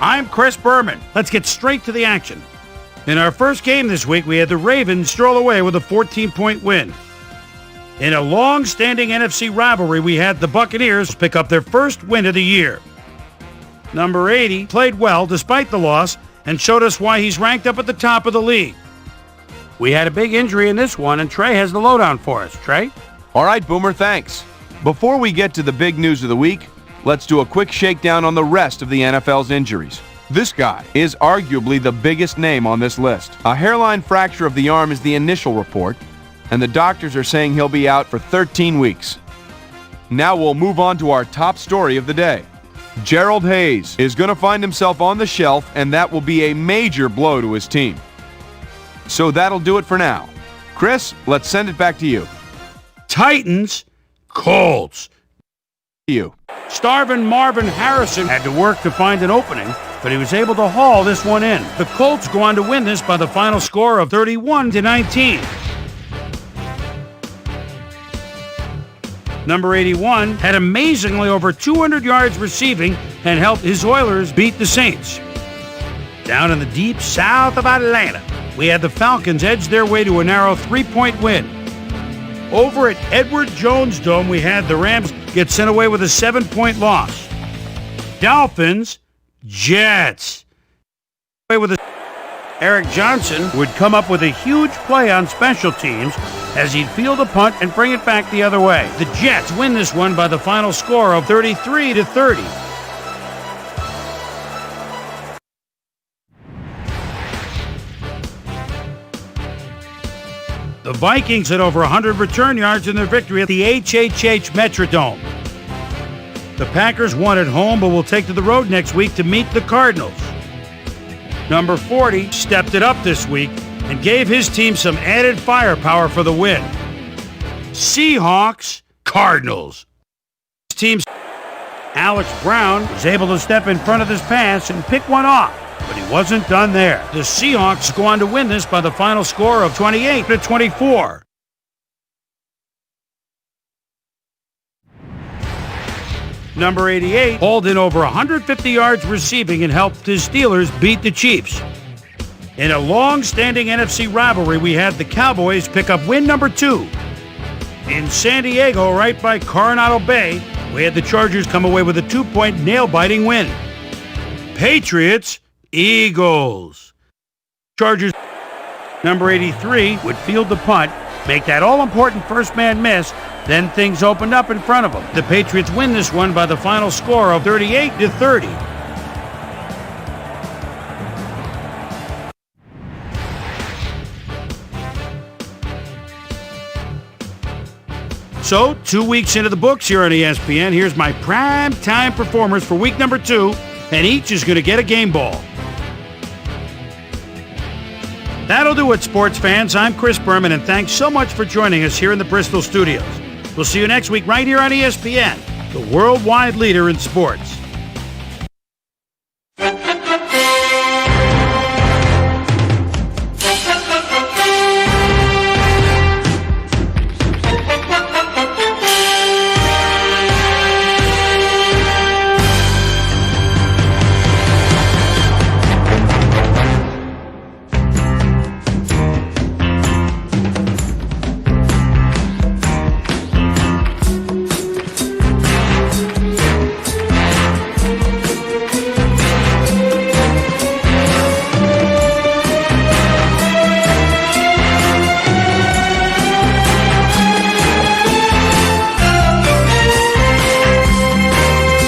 I'm Chris Berman. Let's get straight to the action. In our first game this week, we had the Ravens stroll away with a 14-point win. In a long-standing NFC rivalry, we had the Buccaneers pick up their first win of the year. Number 80 played well despite the loss and showed us why he's ranked up at the top of the league. We had a big injury in this one, and Trey has the lowdown for us. Trey? All right, Boomer, thanks. Before we get to the big news of the week, let's do a quick shakedown on the rest of the NFL's injuries. This guy is arguably the biggest name on this list. A hairline fracture of the arm is the initial report, and the doctors are saying he'll be out for 13 weeks. Now we'll move on to our top story of the day. Gerald Hayes is going to find himself on the shelf, and that will be a major blow to his team. So that'll do it for now. Chris, let's send it back to you. Titans, Colts. You. Starvin' Marvin Harrison had to work to find an opening, but he was able to haul this one in. The Colts go on to win this by the final score of 31-19. Number 81 had amazingly over 200 yards receiving and helped his Oilers beat the Saints. Down in the deep south of Atlanta, we had the Falcons edge their way to a narrow 3-point win. Over at Edward Jones Dome, we had the Rams get sent away with a 7-point loss. Dolphins, Jets. Eric Johnson would come up with a huge play on special teams as he'd field a punt and bring it back the other way. The Jets win this one by the final score of 33-30. The Vikings had over 100 return yards in their victory at the HHH Metrodome. The Packers won at home, but will take to the road next week to meet the Cardinals. Number 40 stepped it up this week and gave his team some added firepower for the win. Seahawks, Cardinals. His team's Alex Brown was able to step in front of this pass and pick one off, but he wasn't done there. The Seahawks go on to win this by the final score of 28-24. Number 88 hauled in over 150 yards receiving and helped his Steelers beat the Chiefs. In a long-standing NFC rivalry, we had the Cowboys pick up win number 2. In San Diego, right by Coronado Bay, we had the Chargers come away with a 2-point nail-biting win. Patriots, Eagles. Chargers, number 83, would field the punt, make that all-important first man miss, then things opened up in front of them. The Patriots win this one by the final score of 38-30. So, 2 weeks into the books here on ESPN, here's my prime time performers for week number 2, and each is going to get a game ball. That'll do it, sports fans. I'm Chris Berman, and thanks so much for joining us here in the Bristol studios. We'll see you next week right here on ESPN, the worldwide leader in sports.